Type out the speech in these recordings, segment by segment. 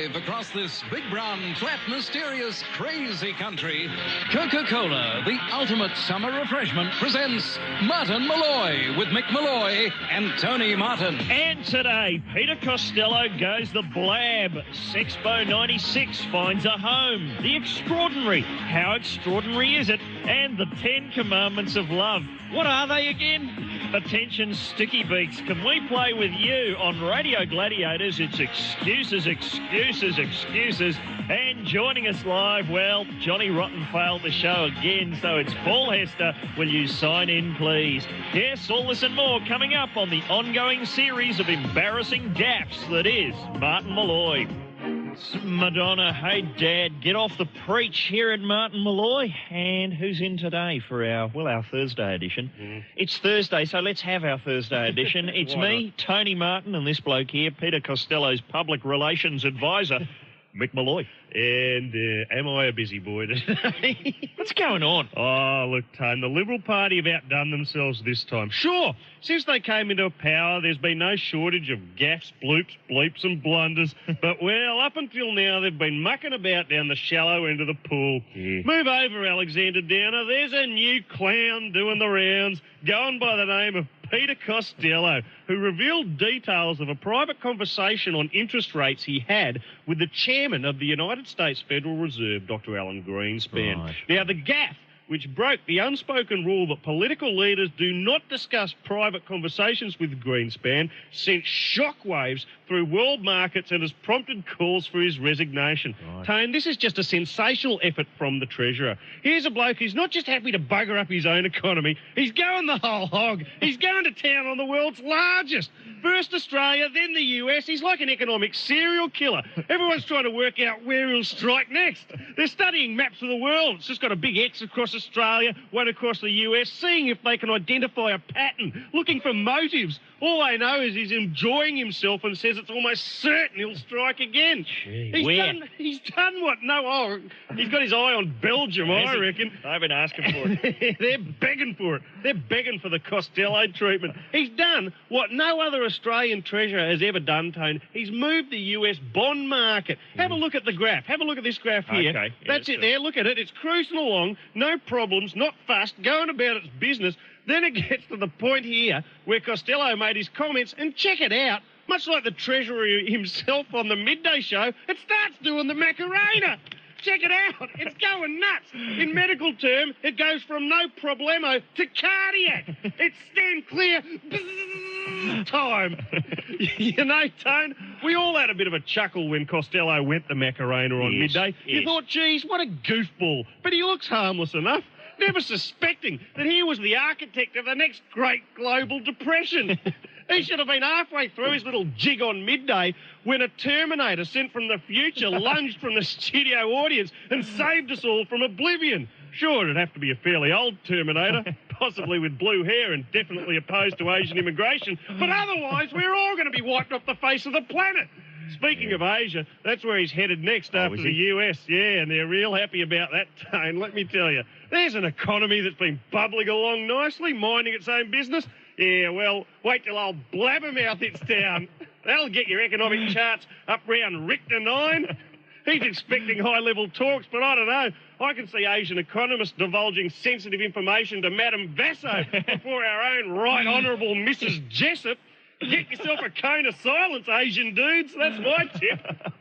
Live across this big, brown, flat, mysterious, crazy country, Coca-Cola, the ultimate summer refreshment, presents Martin Molloy with Mick Molloy and Tony Martin. And today, Peter Costello goes the blab. Sexpo 96 finds a home. The Extraordinary. How extraordinary is it? And the 10 Commandments of Love. What are they again? Attention, Sticky Beaks. Can we play with you on Radio Gladiators? It's excuses, excuses, excuses. And joining us live, well, Johnny Rotten failed the show again, so it's Paul Hester. Will you sign in, please? Yes, all this and more coming up on the ongoing series of embarrassing gaffes that is Martin Molloy. Madonna, hey Dad, get off the preach here at Martin Molloy. And who's in today for our Thursday edition? It's Thursday, so let's have our Thursday edition. It's me, Tony Martin, and this bloke here, Peter Costello's public relations advisor, Mick Molloy. And am I a busy boy today? What's going on? Oh, look, Tone, the Liberal Party have outdone themselves this time. Sure, since they came into power, there's been no shortage of gaffes, bloops, bleeps and blunders. But, well, up until now, they've been mucking about down the shallow end of the pool. Yeah. Move over, Alexander Downer. There's a new clown doing the rounds, going by the name of Peter Costello, who revealed details of a private conversation on interest rates he had with the chairman of the United States Federal Reserve, Dr. Alan Greenspan. Right. Now, the gaffe, which broke the unspoken rule that political leaders do not discuss private conversations with Greenspan, sent shockwaves through world markets and has prompted calls for his resignation. Right. Tone, this is just a sensational effort from the Treasurer. Here's a bloke who's not just happy to bugger up his own economy, he's going the whole hog. He's going to town on the world's largest. First Australia, then the US. He's like an economic serial killer. Everyone's trying to work out where he'll strike next. They're studying maps of the world. It's just got a big X across Australia, one across the US, seeing if they can identify a pattern, looking for motives. All they know is he's enjoying himself and says it's almost certain he'll strike again. He's done what? He's got his eye on Belgium, I reckon. I've been asking for it. They're begging for it. They're begging for the Costello treatment. He's done what no other Australian treasurer has ever done, Tone. He's moved the US bond market. Have a look at the graph. Have a look at this graph here. Okay. That's it there. Look at it. It's cruising along. No problems. Not fussed. Going about its business. Then it gets to the point here where Costello made his comments, and check it out. Much like the Treasurer himself on the midday show, it starts doing the Macarena. Check it out. It's going nuts. In medical term, it goes from no problemo to cardiac. It's stand clear time. You know, Tone, we all had a bit of a chuckle when Costello went the Macarena on midday. Yes. You thought, geez, what a goofball. But he looks harmless enough. Never suspecting that he was the architect of the next great global depression. He should have been halfway through his little jig on midday when a Terminator sent from the future lunged from the studio audience and saved us all from oblivion. Sure, it'd have to be a fairly old Terminator, possibly with blue hair and definitely opposed to Asian immigration, but otherwise we're all going to be wiped off the face of the planet. Speaking of Asia, that's where he's headed next after the US. Yeah, and they're real happy about that, Tone, let me tell you. There's an economy that's been bubbling along nicely, minding its own business. Yeah, well, wait till old Blabbermouth hits town. That'll get your economic charts up round Richter 9. He's expecting high-level talks, but I don't know. I can see Asian economists divulging sensitive information to Madame Vasso before our own Right Honourable Mrs. Jessup. Get yourself a cone of silence, Asian dudes. That's my tip.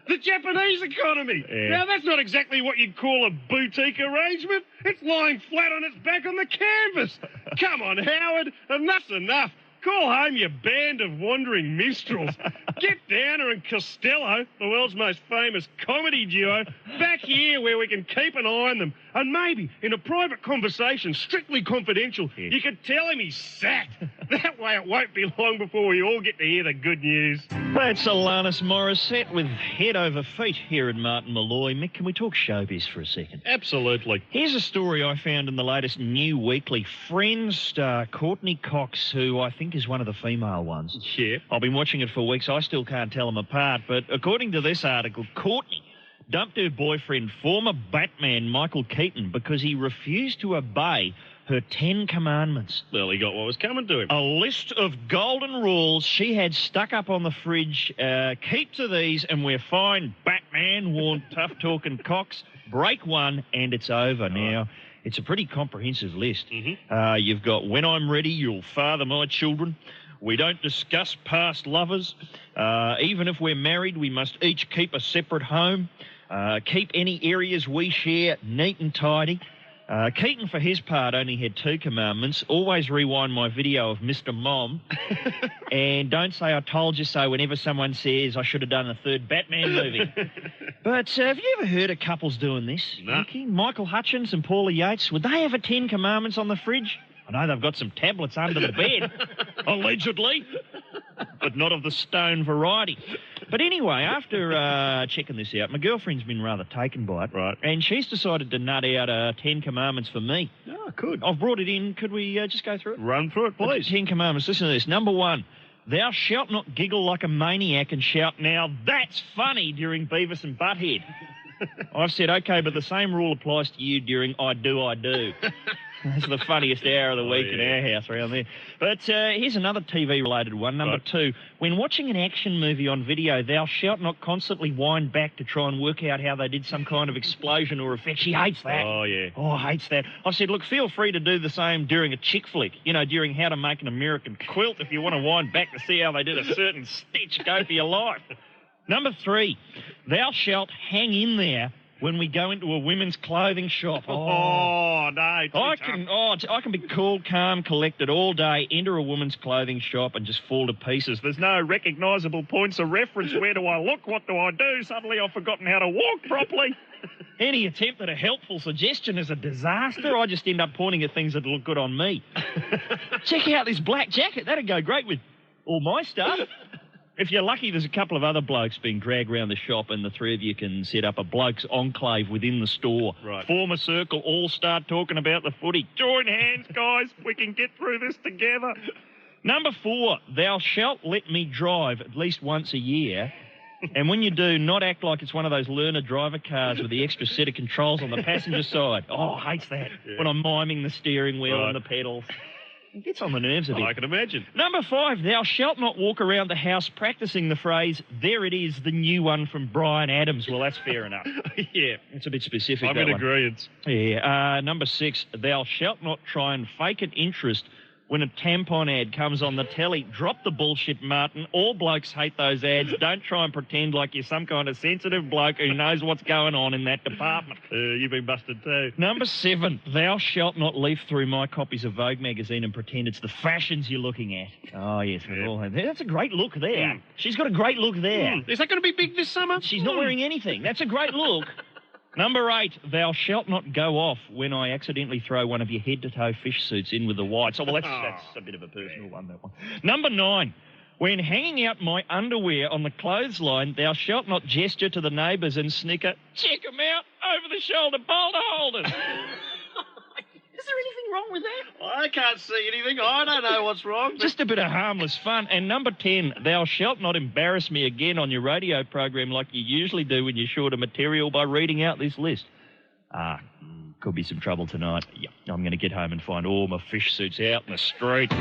The Japanese economy. Yeah. Now, that's not exactly what you'd call a boutique arrangement. It's lying flat on its back on the canvas. Come on, Howard. Enough's enough. Call home your band of wandering minstrels. Get Downer and Costello, the world's most famous comedy duo, back here where we can keep an eye on them. And maybe, in a private conversation, strictly confidential, you could tell him he's sacked. That way it won't be long before we all get to hear the good news. That's Alanis Morissette with Head Over Feet here in Martin Molloy. Mick, can we talk showbiz for a second? Absolutely. Here's a story I found in the latest New Weekly. Friends star Courtney Cox, who I think is one of the female ones. Yeah. I've been watching it for weeks. I still can't tell them apart. But according to this article, Courtney dumped her boyfriend, former Batman Michael Keaton, because he refused to obey her 10 commandments. Well, he got what was coming to him. A list of golden rules she had stuck up on the fridge. Keep to these and we're fine. Batman warned tough-talking Cox. Break one and it's over. Now, it's a pretty comprehensive list. You've got, when I'm ready, you'll father my children. We don't discuss past lovers. Even if we're married, we must each keep a separate home. Keep any areas we share neat and tidy. Keaton, for his part, only had 2 commandments. Always rewind my video of Mr. Mom. And don't say I told you so whenever someone says I should have done a 3rd Batman movie. But have you ever heard of couples doing this, No. Nicky? Michael Hutchins and Paula Yates, would they have a 10 commandments on the fridge? I know they've got some tablets under the bed, allegedly, but not of the stone variety. But anyway, after checking this out, my girlfriend's been rather taken by it. Right. And she's decided to nut out 10 commandments for me. Oh, good. I've brought it in. Could we just go through it? Run through it, please. 10 commandments. Listen to this. Number 1, thou shalt not giggle like a maniac and shout, now that's funny, during Beavis and Butthead. I've said, OK, but the same rule applies to you during I do. That's the funniest hour of the week in our house around there. But here's another TV-related one. Number 2, when watching an action movie on video, thou shalt not constantly wind back to try and work out how they did some kind of explosion or effect. She hates that. Oh, yeah. Oh, hates that. I've said, look, feel free to do the same during a chick flick. You know, during How to Make an American Quilt, if you want to wind back to see how they did a certain stitch, go for your life. Number 3, thou shalt hang in there when we go into a women's clothing shop. Oh, no. I can be cool, calm, collected all day, enter a woman's clothing shop and just fall to pieces. There's no recognisable points of reference. Where do I look? What do I do? Suddenly I've forgotten how to walk properly. Any attempt at a helpful suggestion is a disaster. I just end up pointing at things that look good on me. Check out this black jacket. That'd go great with all my stuff. If you're lucky, there's a couple of other blokes being dragged around the shop and the 3 of you can set up a blokes enclave within the store. Right. Form a circle, all start talking about the footy. Join hands, guys. We can get through this together. Number 4, thou shalt let me drive at least once a year. And when you do, not act like it's one of those learner driver cars with the extra set of controls on the passenger side. Oh, hates that. Yeah. When I'm miming the steering wheel and the pedals. It gets on the nerves a bit. I can imagine. Number 5, thou shalt not walk around the house practising the phrase, there it is, the new one from Bryan Adams. Well, that's fair enough. Yeah. It's a bit specific, I'm in agreement. Yeah. Number 6, thou shalt not try and fake an interest when a tampon ad comes on the telly. Drop the bullshit, Martin. All blokes hate those ads. Don't try and pretend like you're some kind of sensitive bloke who knows what's going on in that department. You've been busted too. Number 7, thou shalt not leaf through my copies of Vogue magazine and pretend it's the fashions you're looking at. Oh, yes. Yeah. That's a great look there. Mm. She's got a great look there. Is that going to be big this summer? She's not wearing anything. That's a great look. Number 8, thou shalt not go off when I accidentally throw one of your head-to-toe fish suits in with the whites. Oh, well, that's a bit of a personal one, that one. Number 9, when hanging out my underwear on the clothesline, thou shalt not gesture to the neighbours and snicker, check 'em out, over-the-shoulder boulder holders. Is there anything wrong with that? I can't see anything. I don't know what's wrong. But... Just a bit of harmless fun. And number 10, thou shalt not embarrass me again on your radio program like you usually do when you're short of material by reading out this list. Could be some trouble tonight. Yeah, I'm going to get home and find all my fish suits out in the street.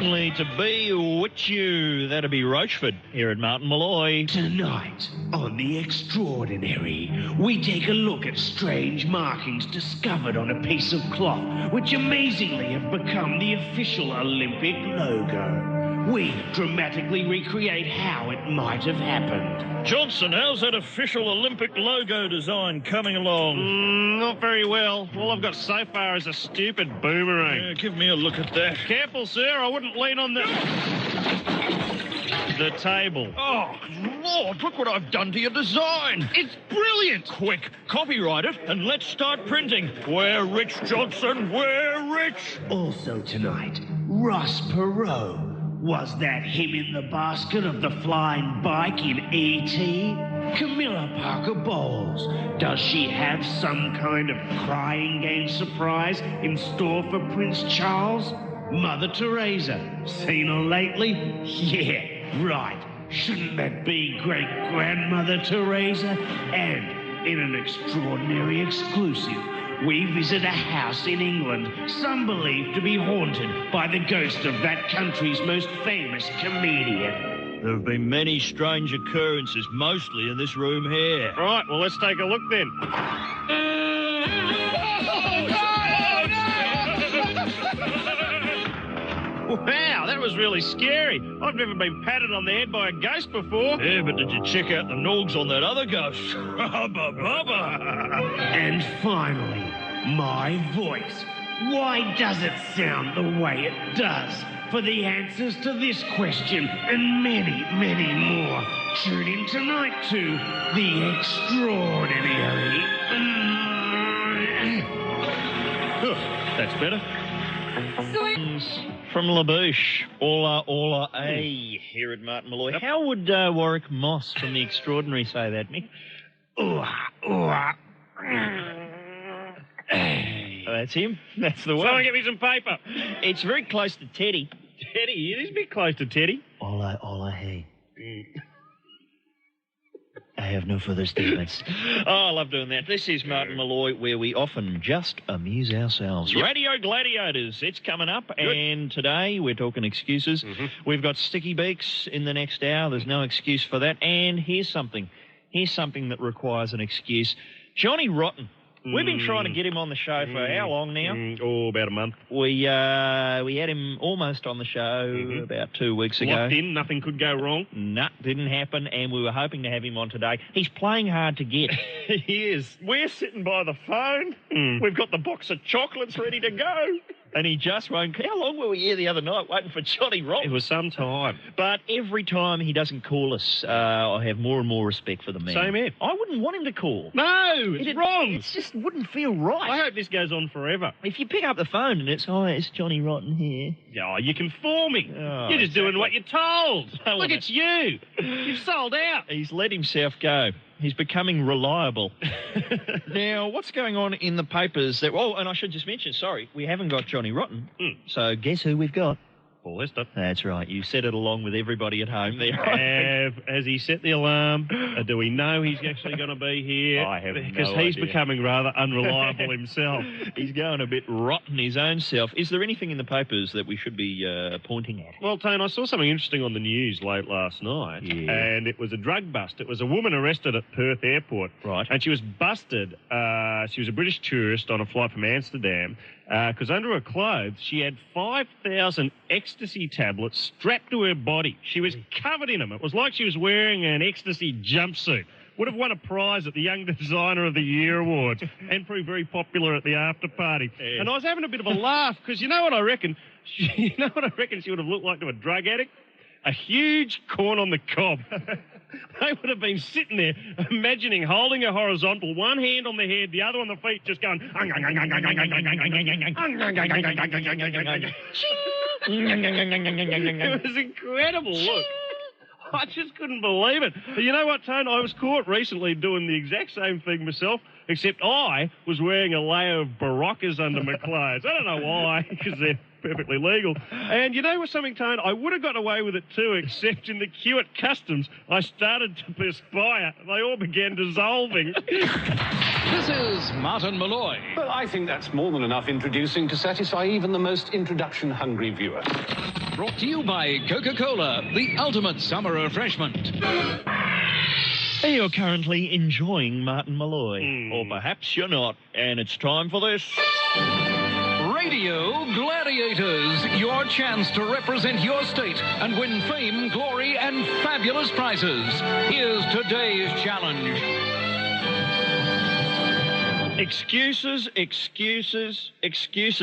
To be with you, that'll be Rochford here at Martin Molloy. Tonight, on The Extraordinary, we take a look at strange markings discovered on a piece of cloth, which amazingly have become the official Olympic logo. We dramatically recreate how it might have happened. Johnson, how's that official Olympic logo design coming along? Not very well. All I've got so far is a stupid boomerang. Give me a look at that. Careful, sir. I wouldn't lean on the table. Oh, Lord, look what I've done to your design. It's brilliant. Quick, copyright it and let's start printing. We're rich, Johnson. We're rich. Also tonight, Ross Perot. Was that him in the basket of the flying bike in E.T.? Camilla Parker Bowles. Does she have some kind of crying game surprise in store for Prince Charles? Mother Teresa. Seen her lately? Yeah, right. Shouldn't that be great-grandmother Teresa? And in an extraordinary exclusive, we visit a house in England, some believe to be haunted by the ghost of that country's most famous comedian. There have been many strange occurrences, mostly in this room here. Right, well, let's take a look then. Wow, that was really scary. I've never been patted on the head by a ghost before. Yeah, but did you check out the nogs on that other ghost? Hubba bubba. And finally, my voice. Why does it sound the way it does? For the answers to this question and many, many more, tune in tonight to The Extraordinary. That's better. From La Bouche, Ola A, here at Martin Molloy. Yep. How would Warwick Moss from The Extraordinary say that, Mick? That's him. That's the one. Someone get me some paper. It's very close to Teddy. Teddy, it is a bit close to Teddy. Ola, hey. I have no further statements. Oh, I love doing that. This is Martin Molloy, where we often just amuse ourselves. Yep. Radio Gladiators, it's coming up, and today we're talking excuses. We've got Sticky Beaks in the next hour. There's no excuse for that. And here's something that requires an excuse. Johnny Rotten. We've been trying to get him on the show for how long now? About a month. We had him almost on the show about 2 weeks ago. Locked in, nothing could go wrong. No, didn't happen, and we were hoping to have him on today. He's playing hard to get. He is. We're sitting by the phone. We've got the box of chocolates ready to go. And he just won't. How long were we here the other night waiting for Johnny Rotten? It was some time. But every time he doesn't call us, I have more and more respect for the man. Same here. I wouldn't want him to call. No, it's wrong. It just wouldn't feel right. I hope this goes on forever. If you pick up the phone and it's, hi, it's Johnny Rotten here. Oh, you can fool me. Oh, You're just doing what you're told. Tell Look, him it's you. You've sold out. He's let himself go. He's becoming reliable. Now, what's going on in the papers? And I should just mention, sorry, we haven't got Johnny Rotten. So guess who we've got? Paul Hester. That's right. You said it along with everybody at home there. Has he set the alarm? Do we know he's actually going to be here? I have no Because he's idea. becoming rather unreliable himself. He's going a bit rotten his own self. Is there anything in the papers that we should be pointing at? Well, Tone, I saw something interesting on the news late last night, and it was a drug bust. It was a woman arrested at Perth Airport. Right. And she was busted. She was a British tourist on a flight from Amsterdam, because under her clothes, she had 5,000 ecstasy tablets strapped to her body. She was covered in them. It was like she was wearing an ecstasy jumpsuit. Would have won a prize at the Young Designer of the Year Awards and proved very popular at the after party. Yeah. And I was having a bit of a laugh because you know what I reckon? She would have looked like to a drug addict? A huge corn on the cob. They would have been sitting there imagining holding her horizontal, one hand on the head, the other on the feet, just going... It was incredible, look. I just couldn't believe it. But you know what, Tone? I was caught recently doing the exact same thing myself, except I was wearing a layer of Baroccas under my clothes. I don't know why, because they're perfectly legal. And you know what, something, Tone? I would have got away with it too, except in the queue at customs, I started to perspire. They all began dissolving. This is Martin Molloy. Well, I think that's more than enough introducing to satisfy even the most introduction-hungry viewer. Brought to you by Coca-Cola, the ultimate summer refreshment. You're currently enjoying Martin Molloy. Or perhaps you're not. And it's time for this. Radio Gladiators, your chance to represent your state and win fame, glory, and fabulous prizes. Here's today's challenge. Excuses.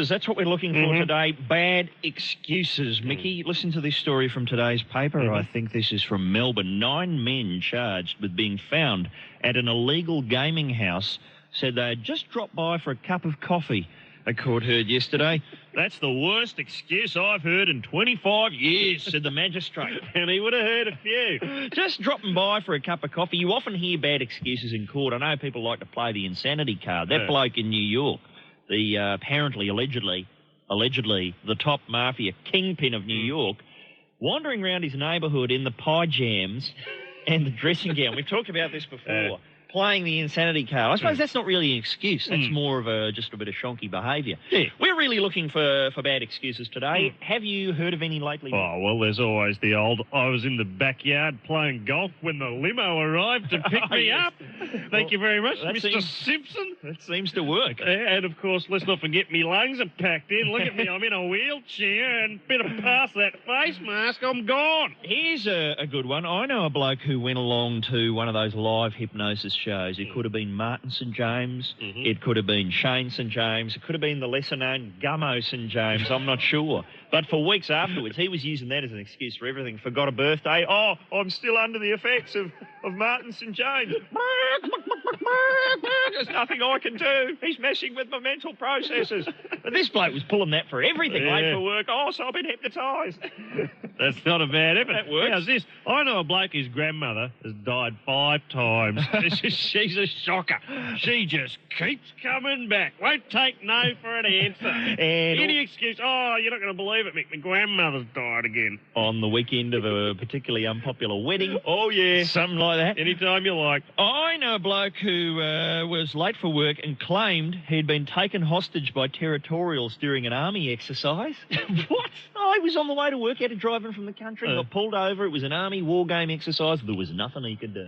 That's what we're looking for today. Bad excuses. Mickey, listen to this story from today's paper. I think this is from Melbourne. 9 men charged with being found at an illegal gaming house said they had just dropped by for a cup of coffee. A court heard yesterday. That's the worst excuse I've heard in 25 years, said the magistrate. And he would have heard a few. Just dropping by for a cup of coffee. You often hear bad excuses in court. I know people like to play the insanity card. That bloke in New York, the apparently, allegedly, the top mafia kingpin of New York, wandering around his neighbourhood in the pie jams and the dressing gown. We've talked about this before. playing the insanity card. I suppose that's not really an excuse. That's more of just a bit of shonky behaviour. Yeah. We're really looking for bad excuses today. Have you heard of any lately? Oh, well, there's always the old, I was in the backyard playing golf when the limo arrived to pick me up. Thank you very much, Mr. Simpson. That seems to work. And, of course, let's not forget me lungs are packed in. Look at me, I'm in a wheelchair, and better pass that face mask, I'm gone. Here's a good one. I know a bloke who went along to one of those live hypnosis shows. It could have been Martin St. James. It could have been Shane St. James. It could have been the lesser-known Gummo St. James. I'm not sure. But for weeks afterwards, he was using that as an excuse for everything. Forgot a birthday. Oh, I'm still under the effects of Martin St. James. There's nothing I can do. He's messing with my mental processes. But this bloke was pulling that for everything. Late for work. Oh, so I've been hypnotised. That's not a bad effort. That works. How's this? I know a bloke whose grandmother has died 5 times. She's a shocker. She just keeps coming back. Won't take no for an answer. And any excuse. Oh, you're not going to believe it, Mick. My grandmother's died again. on the weekend of a particularly unpopular wedding. Oh, yeah. Something like that. Anytime you like. I know a bloke who was late for work and claimed he'd been taken hostage by territorials during an army exercise. What? Oh, he was on the way to work, had to drive in from the country, got pulled over. It was an army war game exercise. There was nothing he could do.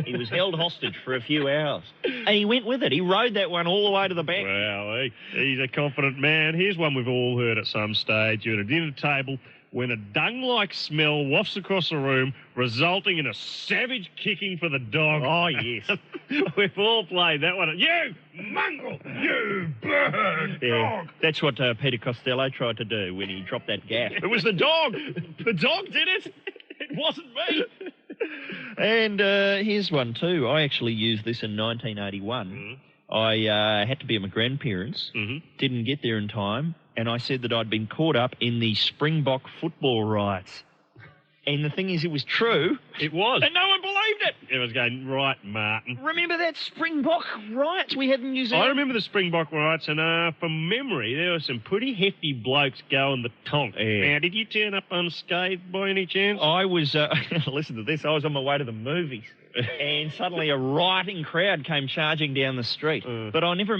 He was held hostage for a few hours. And he went with it. He rode that one all the way to the back. Well, he's a confident man. Here's one we've all heard at some stage. You're at a dinner table when a dung-like smell wafts across the room, resulting in a savage kicking for the dog. Oh, yes. We've all played that one. You mongrel! You bird dog! That's what Peter Costello tried to do when he dropped that gaff. It was the dog. The dog did it. It wasn't me. And here's one too. I actually used this in 1981. I had to be at my grandparents', didn't get there in time, and I said that I'd been caught up in the Springbok football riots. And the thing is, it was true. It was. And no one believed it. It was going, right, Martin. Remember that Springbok riots we had in New Zealand? I remember the Springbok riots, and from memory, there were some pretty hefty blokes going the tonk. Yeah. Now, did you turn up unscathed by any chance? I was, listen to this, I was on my way to the movies. And suddenly a rioting crowd came charging down the street. But I'll never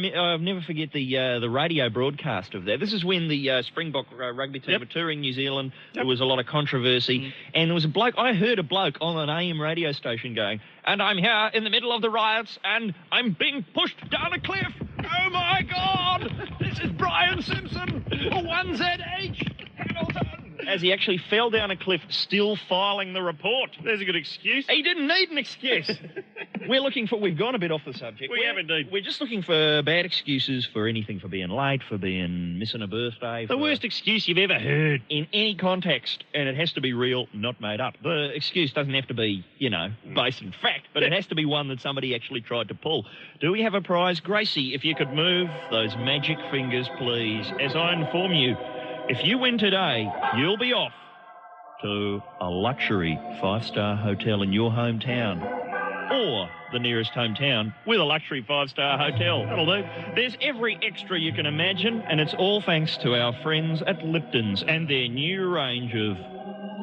forget the radio broadcast of that. This is when the Springbok rugby team were touring New Zealand. There was a lot of controversy. And there was a bloke, I heard a bloke on an AM radio station going, and I'm here in the middle of the riots and I'm being pushed down a cliff. Oh, my God! This is Brian Simpson, 1ZH, Hamilton. As he actually fell down a cliff, still filing the report. There's a good excuse. He didn't need an excuse. We've gone a bit off the subject. We have indeed. We're just looking for bad excuses for anything, for being late, for being missing a birthday. The worst excuse you've ever heard. In any context, and it has to be real, not made up. The excuse doesn't have to be, based in fact, but it has to be one that somebody actually tried to pull. Do we have a prize? Gracie, if you could move those magic fingers, please, as I inform you. If you win today, you'll be off to a luxury 5-star hotel in your hometown or the nearest hometown with a luxury 5-star hotel. That'll do. There's every extra you can imagine, and it's all thanks to our friends at Lipton's and their new range of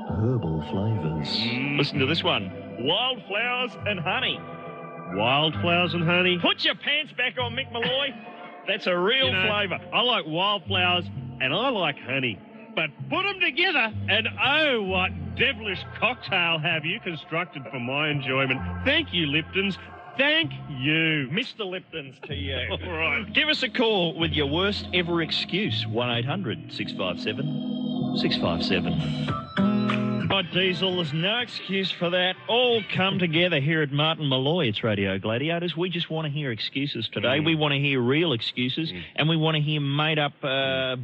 herbal flavours. Listen to this one. Wildflowers and honey. Wildflowers and honey. Put your pants back on, Mick Molloy. That's a real flavour. I like wildflowers and I like honey. But put them together, and oh, what devilish cocktail have you constructed for my enjoyment. Thank you, Lipton's. Thank you. Mr. Lipton's to you. All right. Give us a call with your worst ever excuse. 1-800-657-657. Diesel, there's no excuse for that. All come together here at Martin Molloy. It's Radio Gladiators. We just want to hear excuses today. We want to hear real excuses, and we want to hear made-up,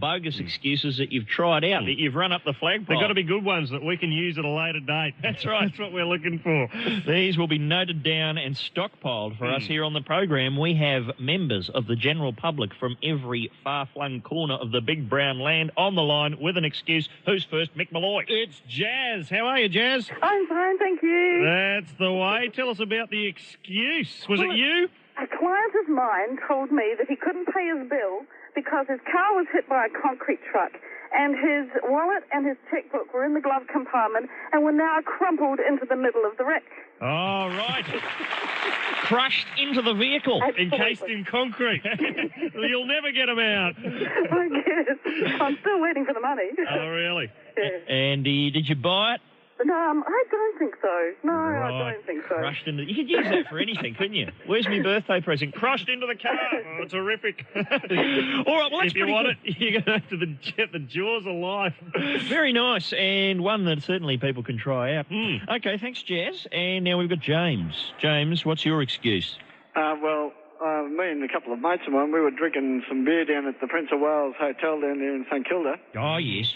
bogus excuses that you've tried out, that you've run up the flagpole. They've got to be good ones that we can use at a later date. That's right. That's what we're looking for. These will be noted down and stockpiled for us here on the program. We have members of the general public from every far-flung corner of the big brown land on the line with an excuse. Who's first? Mick Molloy. It's Jazz. How are you, Jazz? I'm fine, thank you. That's the way. Tell us about the excuse. Was it you? A client of mine told me that he couldn't pay his bill because his car was hit by a concrete truck and his wallet and his checkbook were in the glove compartment and were now crumpled into the middle of the wreck. Oh, right. Crushed into the vehicle. Absolutely. Encased in concrete. You'll never get them out. I guess. I'm still waiting for the money. Oh, really? Yeah. And did you buy it? No, I don't think so. No, Right. I don't think so. Crushed into... You could use that for anything, couldn't you? Where's my birthday present? Crushed into the car. Oh, terrific. All right, well, that's If you pretty want good. it, you're going to have to get the jaws of life. Very nice, and one that certainly people can try out. Mm. Okay, thanks, Jazz. And now we've got James. James, what's your excuse? Me and a couple of mates of mine, we were drinking some beer down at the Prince of Wales Hotel down there in St Kilda. Oh, yes.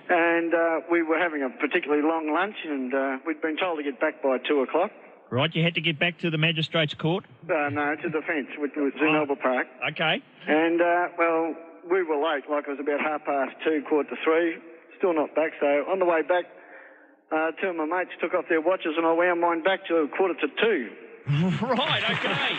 And we were having a particularly long lunch, and we'd been told to get back by 2 o'clock. Right, you had to get back to the magistrate's court? No, to the fence, which was in Albert Park. Okay. And, we were late, like it was about 2:30, 2:45, still not back. So on the way back, two of my mates took off their watches, and I wound mine back to 2:45. Right, okay.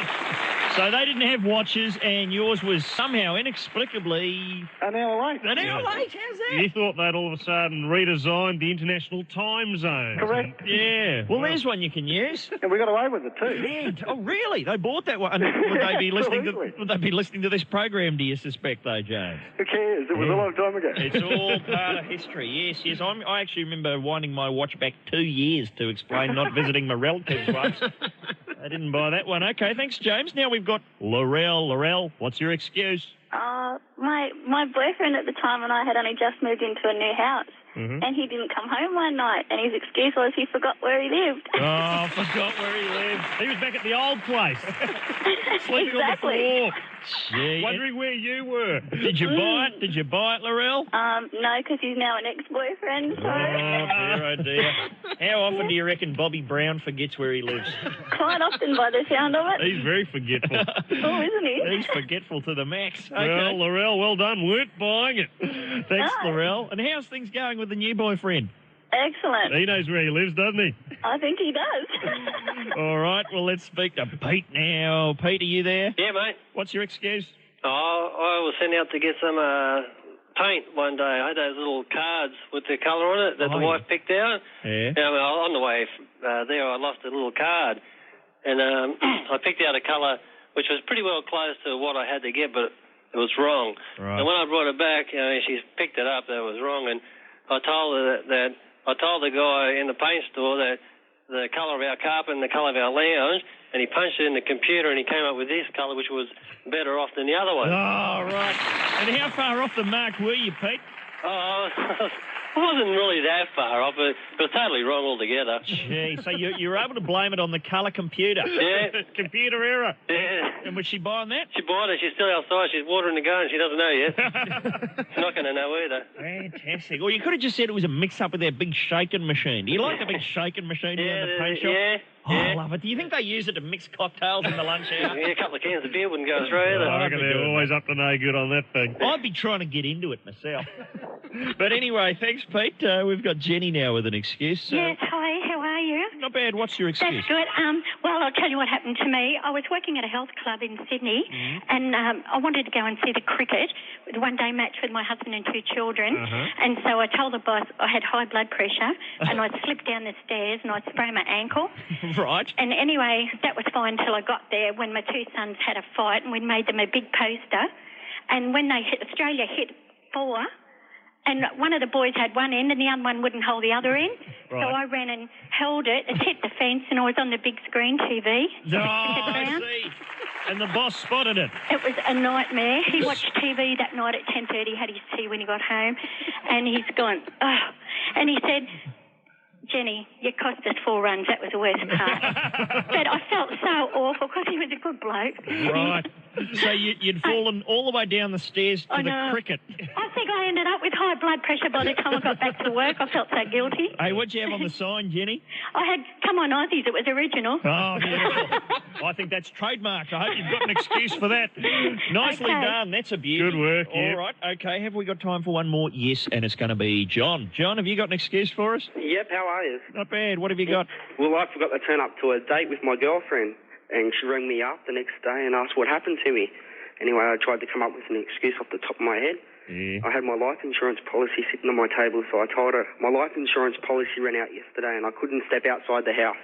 So they didn't have watches, and yours was somehow inexplicably... An hour late. An hour late? How's that? You thought they'd all of a sudden redesigned the international time zone. Correct. Yeah. Well, there's one you can use. And we got away with it too. Man, oh, really? They bought that one. Would they be listening to? Absolutely. Would they be listening to this program? Do you suspect, though, James? Who cares? It was a long time ago. It's all part of history. Yes. I actually remember winding my watch back 2 years to explain not visiting my relatives once. I didn't buy that one. Okay, thanks, James. Now we've got Laurel. Laurel, what's your excuse? My boyfriend at the time and I had only just moved into a new house. Mm-hmm. And he didn't come home one night, and his excuse was he forgot where he lived. Oh, forgot where he lived. He was back at the old place. Sleeping on the floor. Gee. Wondering where you were. Did you buy it? Did you buy it, Laurel? No, because he's now an ex-boyfriend, so... Oh, dear. How often do you reckon Bobby Brown forgets where he lives? Quite often by the sound of it. He's very forgetful. Oh, isn't he? He's forgetful to the max. Well, Okay. Laurel, well done. Weren't buying it. Thanks, No. Laurel. And how's things going with the new boyfriend? Excellent. He knows where he lives, doesn't he? I think he does. All right, well, let's speak to Pete now. Pete, are you there? Yeah, mate. What's your excuse? I was sent out to get some paint one day. I had those little cards with the colour on it that the wife picked out. Yeah. Now, on the way there, I lost a little card. And I picked out a colour which was pretty well close to what I had to get, but it was wrong. Right. And when I brought it back, she picked it up that it was wrong. And I told her that I told the guy in the paint store that the colour of our carpet and the colour of our lounge, and he punched it in the computer and he came up with this colour, which was better off than the other one. Oh, right. And how far off the mark were you, Pete? It wasn't really that far off, but it was totally wrong altogether. Gee, so you were able to blame it on the colour computer? Yeah. Computer error. Yeah. And was she buying that? She bought it. She's still outside. She's watering the garden. She doesn't know yet. She's not going to know either. Fantastic. Well, you could have just said it was a mix-up with that big shaking machine. Do you like the big shaking machine in the paint shop? Yeah. Oh, I love it. Do you think they use it to mix cocktails in the lunch hour? Yeah, a couple of cans of beer wouldn't go through either. I reckon they're always up to no good on that thing. I'd be trying to get into it myself. But anyway, thanks, Pete. We've got Jenny now with an excuse. Yes, hi, how are you? Not bad. What's your excuse? That's good. Well, I'll tell you what happened to me. I was working at a health club in Sydney, and I wanted to go and see the cricket, the one-day match with my husband and two children. And so I told the boss I had high blood pressure, and I'd slip down the stairs and I'd sprain my ankle. Right. And anyway, that was fine till I got there when my two sons had a fight, and we made them a big poster. And when they hit, Australia hit 4, and one of the boys had one end and the other one wouldn't hold the other end. Right. So I ran and held it. It hit the fence and I was on the big screen TV. Oh, I see. And the boss spotted it. It was a nightmare. He watched TV that night at 10:30, had his tea when he got home, and he's gone, oh. And he said, Jenny, you cost us 4 runs. That was the worst part. But I felt so awful because he was a good bloke. Right. So you'd fallen all the way down the stairs to the cricket. I think I ended up with high blood pressure by the time I got back to work. I felt so guilty. Hey, what'd you have on the sign, Jenny? I had Come On Aussies. It was original. Oh, beautiful. I think that's trademarked. I hope you've got an excuse for that. Nicely done. That's a beauty. Good work, yeah. All right. Okay, have we got time for one more? Yes, and it's going to be John. John, have you got an excuse for us? Yep, how are you? Not bad. What have you got? Well, I forgot to turn up to a date with my girlfriend, and she rang me up the next day and asked what happened to me. Anyway, I tried to come up with an excuse off the top of my head, I had my life insurance policy sitting on my table, so I told her my life insurance policy ran out yesterday and I couldn't step outside the house.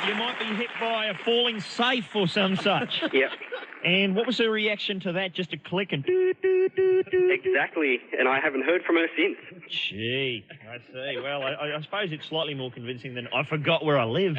You might be hit by a falling safe or some such. Yep. And what was her reaction to that? Just a click and... Exactly, and I haven't heard from her since. Gee, I see. Well, I suppose it's slightly more convincing than I forgot where I live.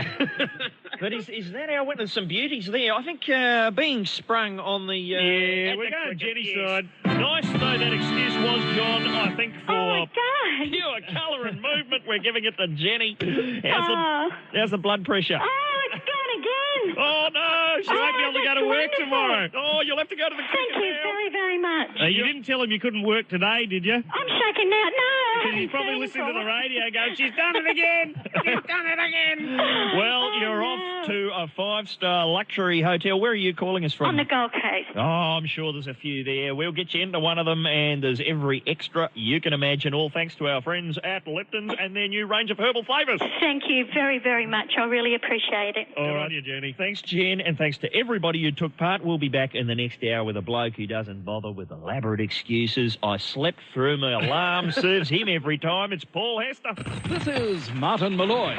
But is that our witness? Some beauties there. I think being sprung on the... yeah, we're going Jenny's side. Nice, though, that excuse was, John, I think, for... Oh, my God. Pure colour and movement. We're giving it to Jenny. How's the blood pressure? Oh, it's gone again. Oh, no, she won't be able to go to work tomorrow. Oh, you'll have to go to the cricket Thank you now. very, very much. You didn't tell him you couldn't work today, did you? I'm shaking now. No. Because he's probably listening to the radio going, she's done it again. She's done it again. Well, you're off to a 5-star luxury hotel. Where are you calling us from? On the Gold Coast. Oh, I'm sure there's a few there. We'll get you into one of them, and there's every extra you can imagine, all thanks to our friends at Lipton's and their new range of herbal flavours. Thank you very, very much. I really appreciate it. All right, you, Jenny. Thanks, Jen, and thanks to everybody who took part. We'll be back in the next hour with a bloke who doesn't bother with elaborate excuses. I slept through my alarm, serves him every time. It's Paul Hester. This is Martin Molloy,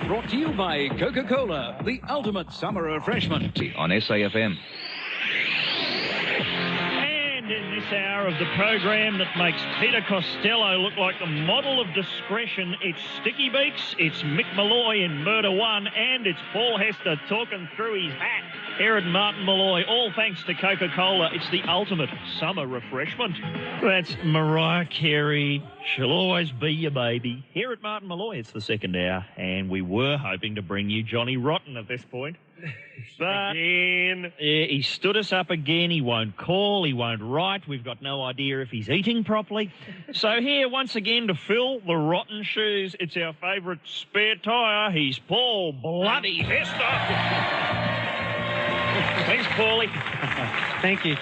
brought to you by Coca-Cola, the ultimate summer refreshment. On SAFM. And in this hour of the program that makes Peter Costello look like the model of discretion, it's Sticky Beaks, it's Mick Molloy in Murder One, and it's Paul Hester talking through his hat. Here at Martin Molloy, all thanks to Coca-Cola. It's the ultimate summer refreshment. That's Mariah Carey. She'll always be your baby. Here at Martin Molloy, it's the second hour, and we were hoping to bring you Johnny Rotten at this point. But again. He stood us up again. He won't call. He won't write. We've got no idea if he's eating properly. So here, once again, to fill the rotten shoes, it's our favourite spare tyre. He's Paul Bloody Hester. Thanks, Paulie. Thank you.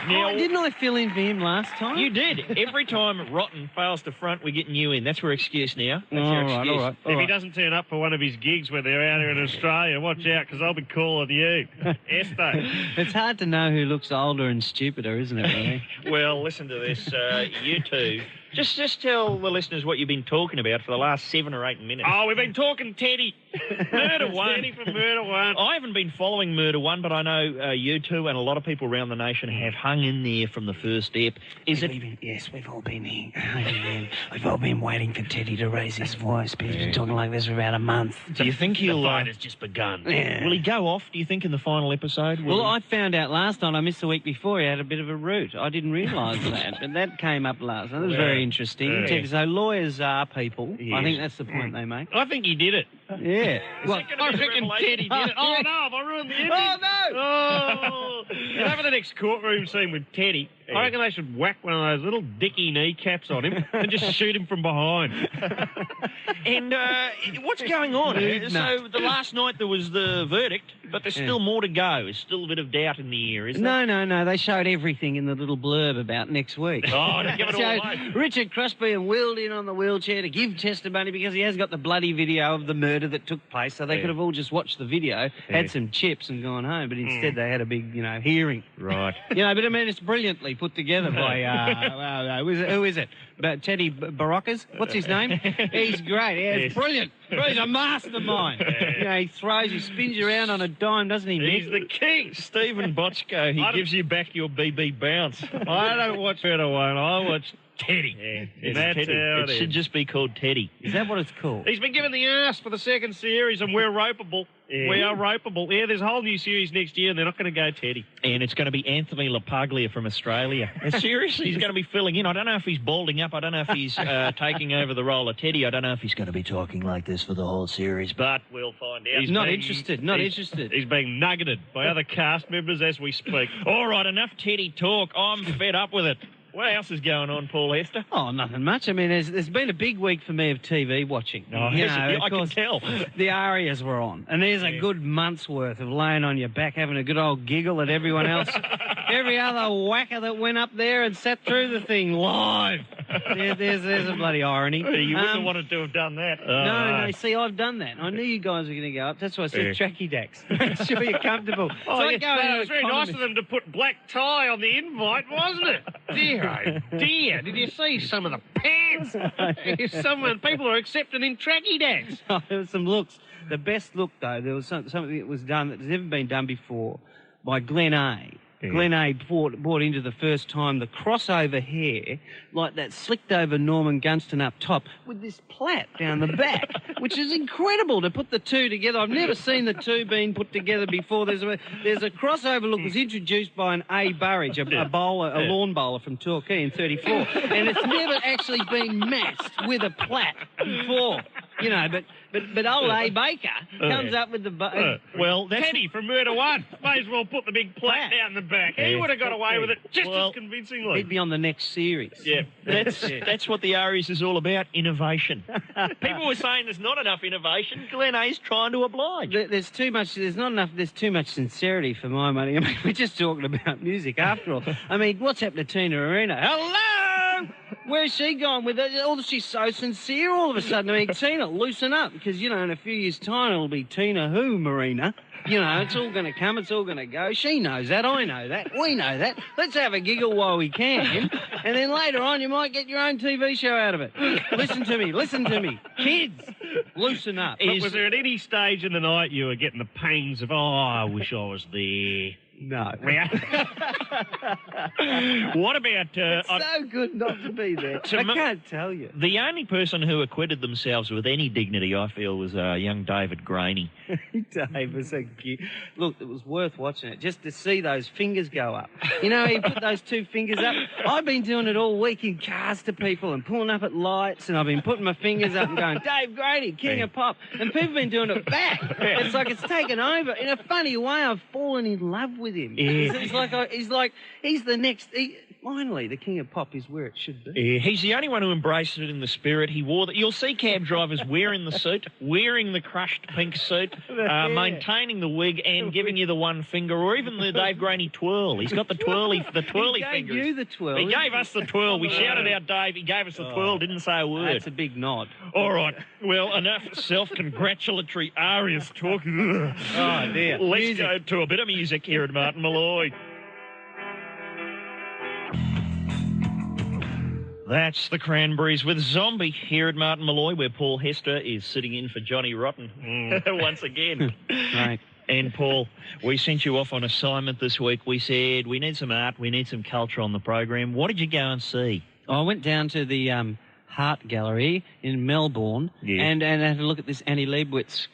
Now, didn't I fill in for him last time? You did. Every time Rotten fails to front, we're getting you in. That's your excuse now. That's your excuse. All right. If he doesn't turn up for one of his gigs when they're out here in Australia, watch out, because I'll be calling you. Esther. It's hard to know who looks older and stupider, isn't it, really? Well, listen to this. You two. Just tell the listeners what you've been talking about for the last 7 or 8 minutes. Oh, we've been talking Teddy. Murder One. Teddy from Murder One. I haven't been following Murder One, but I know you two and a lot of people around the nation have hung in there from the first step. Yes, we've all been here. We've all been waiting for Teddy to raise his voice. He's been talking like this for about a month. Do you think he'll... The fight has just begun. Yeah. Will he go off, do you think, in the final episode? I found out last night, I missed the week before, he had a bit of a root. I didn't realise that, but that came up last night. That was very interesting. So lawyers are people. Yes. I think that's the point they make. I think he did it. Yeah. Well, I reckon Teddy did it. Oh, no, have I ruined the ending? Oh, no! Oh. You know, for the next courtroom scene with Teddy, I reckon they should whack one of those little dicky kneecaps on him and just shoot him from behind. And what's going on? So the last night there was the verdict, but there's still more to go. There's still a bit of doubt in the air, isn't there? No. They showed everything in the little blurb about next week. Oh, to give it all away. Richard Crosby wheeled in on the wheelchair to give testimony because he has got the bloody video of the murder that took place, so they could have all just watched the video, had some chips and gone home, but instead they had a big, hearing. Right. But I mean, it's brilliantly put together by, who is it? Teddy Barocas? What's his name? He's great. Yeah, it's brilliant. He's a mastermind. He spins you around on a dime, doesn't he, Mick? He's the king. Stephen Bochco, he gives you back your BB bounce. I don't watch Murder One. I watch Teddy. Yeah, that's Teddy. It should just be called Teddy. Is that what it's called? He's been given the arse for the second series, and we're ropeable. Yeah. We are ropeable. Yeah, there's a whole new series next year, and they're not going to go Teddy. And it's going to be Anthony LaPaglia from Australia. Seriously, he's going to be filling in. I don't know if he's balding up. I don't know if he's taking over the role of Teddy. I don't know if he's going to be talking like this for the whole series, but we'll find out. He's not interested. He's being nuggeted by other cast members as we speak. All right, enough Teddy talk. I'm fed up with it. What else is going on, Paul Hester? Oh, nothing much. I mean, there's been a big week for me of TV watching. I can tell. The Arias were on, and there's a good month's worth of laying on your back, having a good old giggle at everyone else. Every other whacker that went up there and sat through the thing live. There's a bloody irony. You wouldn't have wanted to have done that. No, see, I've done that. I knew you guys were going to go up. That's why I said tracky decks. Make sure you're comfortable. It was very nice of them to put black tie on the invite, wasn't it? Dear, oh dear. Did you see some of the pants? People are accepting in tracky decks. Oh, there were some looks. The best look, though, there was something that was done that's never been done before by Glen A. Yeah. Glen A brought into the first time the crossover hair, like that slicked over Norman Gunston up top, with this plait down the back, which is incredible to put the two together. I've never seen the two being put together before. There's a crossover look that was introduced by an A. Burridge, a lawn bowler from Torquay in 34, and it's never actually been matched with a plait before. You know, but old A. Baker comes up with the... well, Teddy from Murder One may as well put the big plate down the back. He would have got away with it just as convincingly. He'd be on the next series. Yeah, that's what the Aries is all about, innovation. People were saying there's not enough innovation. Glen A's trying to oblige. There's too much sincerity for my money. I mean, we're just talking about music after all. I mean, what's happened to Tina Arena? Hello! Where's she gone with it? She's so sincere all of a sudden. I mean, Tina, loosen up, because, you know, in a few years' time it'll be Tina who, Marina? You know, it's all going to come, it's all going to go. She knows that, I know that, we know that. Let's have a giggle while we can, and then later on you might get your own TV show out of it. Listen to me. Kids, loosen up. But was there at any stage in the night you were getting the pangs of, I wish I was there? No. What about... it's so good not to be there. I can't tell you. The only person who acquitted themselves with any dignity, I feel, was young David Graney. Dave was so cute. Look, it was worth watching it, just to see those fingers go up. You know, he put those two fingers up. I've been doing it all week in cars to people and pulling up at lights, and I've been putting my fingers up and going, Dave Grady, king of pop. And people have been doing it back. It's like it's taken over. In a funny way, I've fallen in love with him. Yeah. He's the next... Finally, the king of pop is where it should be. Yeah, he's the only one who embraced it in the spirit. He wore you'll see cab drivers wearing the suit, wearing the crushed pink suit, maintaining the wig and giving you the one finger, or even the Dave Graney twirl. He's got the twirly fingers. He gave you the twirl. He gave us the twirl. We shouted out Dave. He gave us the twirl, didn't say a word. That's a big nod. All right. Well, enough self-congratulatory arias talk. Oh, dear. Let's go to a bit of music here at Martin Molloy. That's the Cranberries with Zombie here at Martin Molloy, where Paul Hester is sitting in for Johnny Rotten once again. Right. And, Paul, we sent you off on assignment this week. We said we need some art, we need some culture on the program. What did you go and see? I went down to the Hart Gallery in Melbourne and had a look at this Annie Leibovitz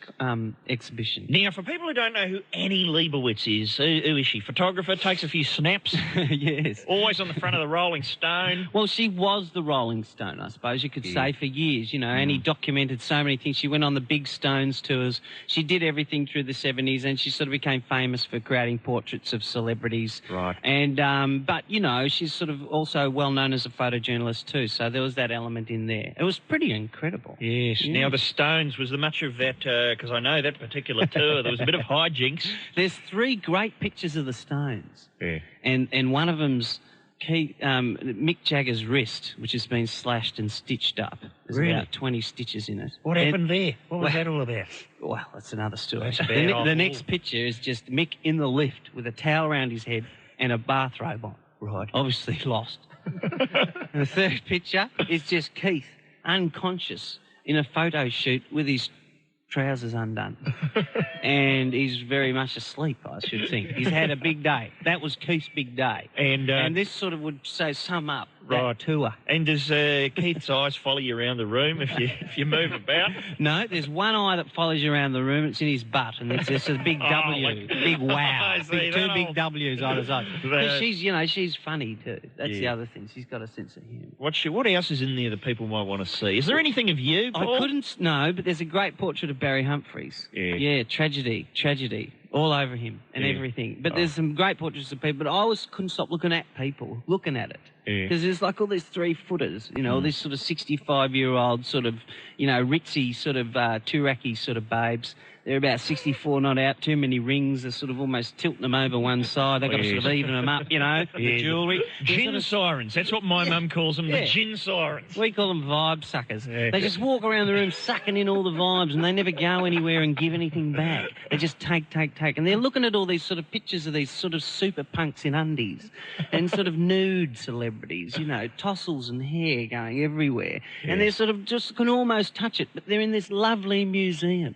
exhibition. Now, for people who don't know who Annie Leibovitz is, who is she? Photographer, takes a few snaps? Yes. Always on the front of the Rolling Stone? Well, she was the Rolling Stone, I suppose you could say, for years. You know, Annie documented so many things. She went on the big Stones tours. She did everything through the 70s, and she sort of became famous for creating portraits of celebrities. Right. And, but, you know, she's sort of also well known as a photojournalist too, so there was that element in there. It was pretty incredible. Yes. Yeah. Now, the Stones, was there much of that, because I know that particular tour, there was a bit of hijinks. There's 3 great pictures of the Stones. Yeah. And one of them's Mick Jagger's wrist, which has been slashed and stitched up. There's about 20 stitches in it. What happened there? What was that all about? Well, that's another story. That's the next picture is just Mick in the lift with a towel around his head and a bathrobe on. Right. Obviously lost. And the third picture is just Keith, unconscious, in a photo shoot with his trousers undone. And he's very much asleep, I should think. He's had a big day. That was Keith's big day. And this sort of would sum up that tour. And does Keith's eyes follow you around the room if you move about? No, there's one eye that follows you around the room. It's in his butt, and it's just a big W, big wow, two big W's on his eye. Because she's funny too. That's the other thing. She's got a sense of humour. What else is in there that people might want to see? Is there anything of you, Paul? I couldn't. No, but there's a great portrait of Barry Humphries. Yeah, tragedy, all over him and everything. But there's some great portraits of people. But I couldn't stop looking at people, looking at it. Because there's like all these 3-footers, you know, all these sort of 65-year-old sort of, you know, ritzy sort of Turaki sort of babes. They're about 64 not out, too many rings. They're sort of almost tilting them over one side. They've got to sort of even them up, you know, the jewellery. Gin sirens. That's what my mum calls them, the gin sirens. We call them vibe suckers. They just walk around the room sucking in all the vibes and they never go anywhere and give anything back. They just take. And they're looking at all these sort of pictures of these sort of super punks in undies and sort of nude celebrities, you know, tossles and hair going everywhere. And they're sort of just can almost touch it, but they're in this lovely museum.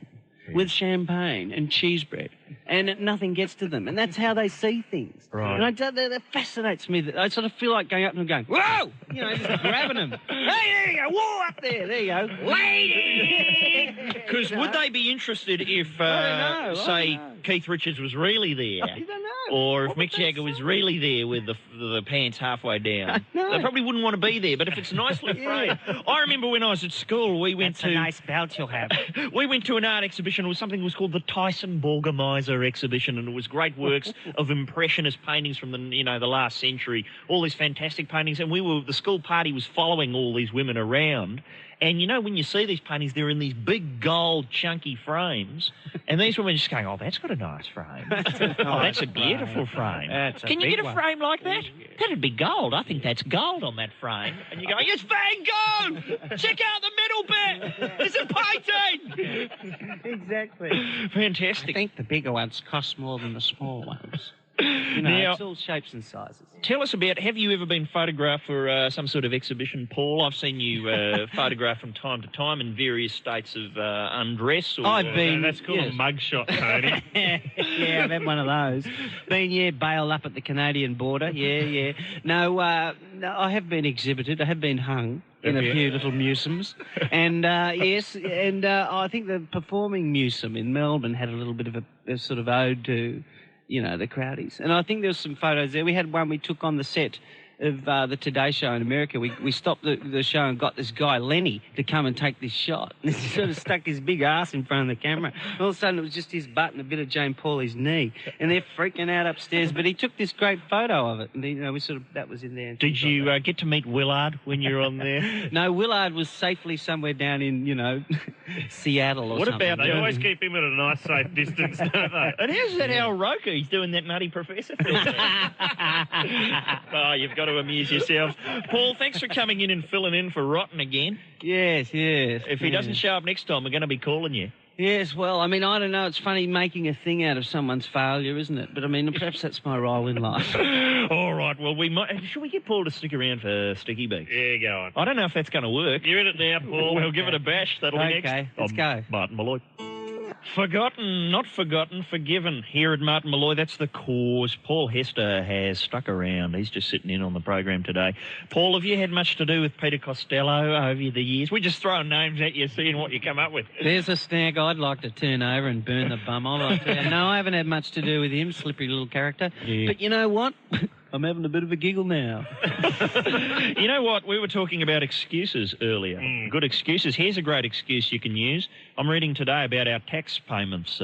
With champagne and cheese bread, and nothing gets to them, and that's how they see things. Right. And that fascinates me. That I sort of feel like going up and going, whoa, you know, just grabbing them. Hey, there you go, whoa, up there you go, lady. Because would they be interested if, say, Keith Richards was really there? I don't know. Or if Mick Jagger was really there with the pants halfway down? They probably wouldn't want to be there, but if it's nicely framed. I remember when I was at school, we went That's a nice belt you'll have. We went to an art exhibition. It was something that was called the Tyson Borgermeiser exhibition, and it was great works of impressionist paintings from the last century, all these fantastic paintings, and the school party was following all these women around. And, you know, when you see these paintings, they're in these big gold chunky frames, and these women just going, oh, that's got a nice frame. That's a beautiful frame. Can you get a frame like that? That'd be gold. I think that's gold on that frame. And you go, it's Van Gogh! Check out the middle bit! It's a painting! Exactly. Fantastic. I think the bigger ones cost more than the small ones. You know, Now, it's all shapes and sizes. Tell us about, have you ever been photographed for some sort of exhibition, Paul? I've seen you photographed from time to time in various states of undress. Or, I've been... that's called a mugshot, Tony. Yeah, I've had one of those. Been, bailed up at the Canadian border. Yeah. No, I have been exhibited. I have been hung in a few little museums. And, yes, and I think the Performing Museum in Melbourne had a little bit of a sort of ode to... you know, the crowdies. And I think there's some photos there. We had one we took on the set of the Today Show in America. We stopped the show and got this guy, Lenny, to come and take this shot. And he sort of stuck his big ass in front of the camera. All of a sudden, it was just his butt and a bit of Jane Pauley's knee. And they're freaking out upstairs. But he took this great photo of it. And, you know, that was in there. Did you get to meet Willard when you were on there? No, Willard was safely somewhere down in, you know, Seattle or something. What about, they always keep him at a nice, safe distance, don't they? And how's that Al Roker? He's doing that Nutty Professor film. Oh, you've got to amuse yourselves. Paul, thanks for coming in and filling in for Rotten again. Yes. If he doesn't show up next time, we're going to be calling you. Yes, well, I mean, I don't know. It's funny making a thing out of someone's failure, isn't it? But, I mean, perhaps that's my role in life. All right, well, should we get Paul to stick around for Sticky Beaks? Yeah, go on. I don't know if that's going to work. You're in it now, Paul. We'll give it a bash. That'll be next. Okay, let's go. Martin Molloy. Forgotten, not forgotten, forgiven. Here at Martin Molloy, that's the cause. Paul Hester has stuck around. He's just sitting in on the program today. Paul, have you had much to do with Peter Costello over the years? We're just throwing names at you, seeing what you come up with. There's a snag I'd like to turn over and burn the bum of. No, I haven't had much to do with him, slippery little character. Yeah. But you know what? I'm having a bit of a giggle now. You know what? We were talking about excuses earlier. Good excuses. Here's a great excuse you can use. I'm reading today about our tax payments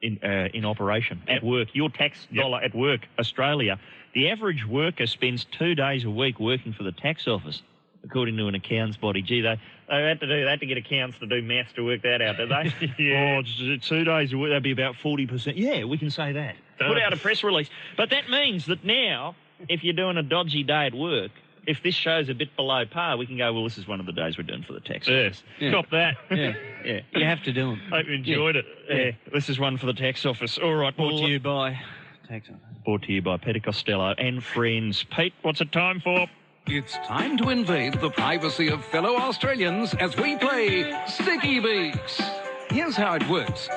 in operation at work. Your tax dollar at work, Australia. The average worker spends 2 days a week working for the tax office, according to an accounts body. Gee, they had to do that to get accountants to do maths to work that out, did they? Yeah. Oh, 2 days a week, that'd be about 40%. Yeah, we can say that. Put out a press release. But that means that now, if you're doing a dodgy day at work, if this show's a bit below par, we can go, well, this is one of the days we're doing for the tax office. Yes. Cop that. Yeah. You have to do them. Hope you enjoyed it. Yeah. This is one for the tax office. All right. Brought to you by tax office. Brought to you by Peter Costello and friends. Pete, what's it time for? It's time to invade the privacy of fellow Australians as we play Sticky Beaks. Here's how it works.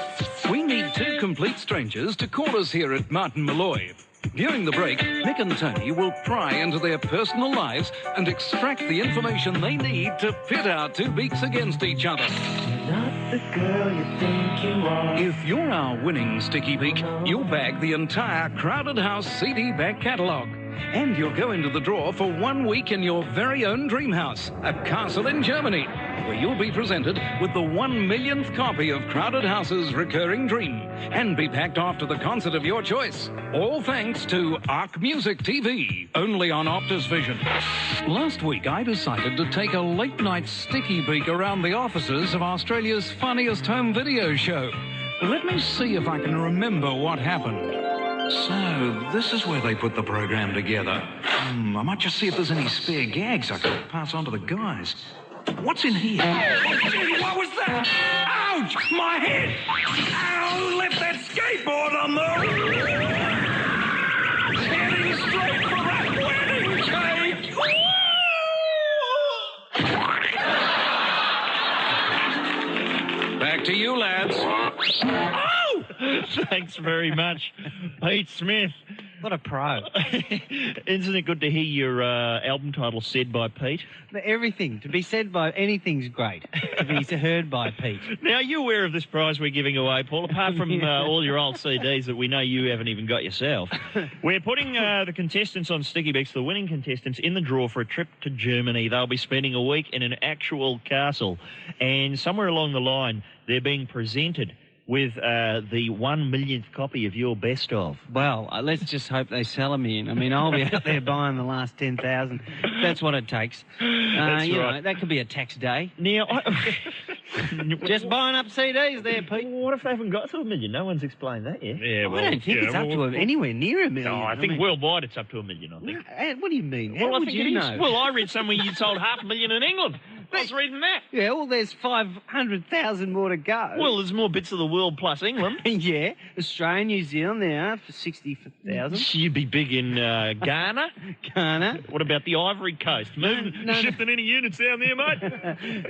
We need 2 complete strangers to call us here at Martin Molloy. During the break, Nick and Tony will pry into their personal lives and extract the information they need to pit our 2 beaks against each other. Not the girl you think you are. If you're our winning Sticky Beak, you'll bag the entire Crowded House CD back catalogue. And you'll go into the draw for 1 week in your very own dream house, a castle in Germany. where you'll be presented with the 1 millionth copy of Crowded House's recurring dream and be packed off to the concert of your choice. All thanks to Arc Music TV, only on Optus Vision. Last week, I decided to take a late-night sticky beak around the offices of Australia's funniest home video show. Let me see if I can remember what happened. So, this is where they put the program together. I might just see if there's any spare gags I could pass on to the guys. What's in here? What was that? Ouch! My head! Ow! Left that skateboard on the... Heading straight for that wedding cake! Back to you, lads. Oh! Thanks very much, Pete Smith. What a pro. Isn't it good to hear your album title said by Pete? Everything. To be said by anything's great. To be heard by Pete. Now, are you aware of this prize we're giving away, Paul? Apart from all your old CDs that we know you haven't even got yourself, we're putting the contestants on Sticky Beaks, the winning contestants, in the draw for a trip to Germany. They'll be spending a week in an actual castle. And somewhere along the line, they're being presented with the 1 millionth copy of your best of. Well, let's just hope they sell them in. I mean, I'll be out there buying the last 10,000. That's what it takes. That's you right. know, that could be a tax day. Now, just buying up CDs there, Pete. Well, what if they haven't got to 1 million? No one's explained that yet. Yeah, well, I don't think it's up to anywhere near 1 million. No, I think worldwide it's up to 1 million, I think. What do you mean? How Well, I would think you it know? is. Well, I read somewhere you sold 500,000 in England. I was reading that. Yeah, well, there's 500,000 more to go. Well, there's more bits of the world plus England. Yeah, Australia, New Zealand, there are for 60,000. You'd be big in Ghana. Ghana. What about the Ivory Coast? Shifting any units down there, mate?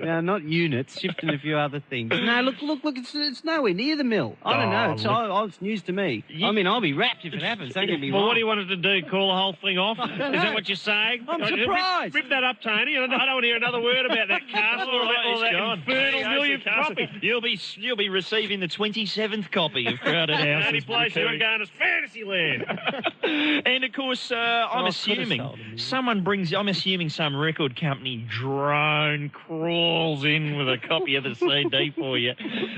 No, not units, shifting a few other things. No, look, it's nowhere near the mill. I don't know, it's news to me. I mean, I'll be rapt if it happens, don't get me wrong. Well, what do you want us to do, call the whole thing off? Is that what you're saying? I'm surprised. Rip that up, Tony. I don't want to hear another word about that castle or that infernal millionth copy. You'll be receiving the 27th copy of Crowded House. Only place you're going is Fantasyland. And of course, I'm assuming some record company drone crawls in with a copy of the CD for you.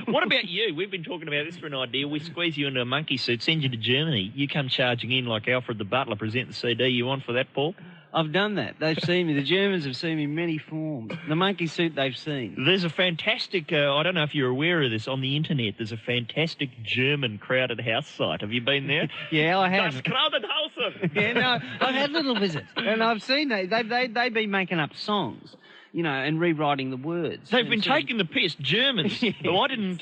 What about you? We've been talking about this for an idea. We squeeze you into a monkey suit, send you to Germany. You come charging in like Alfred the Butler, present the CD. You want for that, Paul? I've done that. They've seen me. The Germans have seen me in many forms. The monkey suit they've seen. There's a fantastic, I don't know if you're aware of this, on the internet, there's a fantastic German Crowded House site. Have you been there? Yeah, I have. Das Crowded House. Yeah, no, I've had little visits. And I've seen they've been making up songs, you know, and rewriting the words. They've been taking the piss, Germans, who I didn't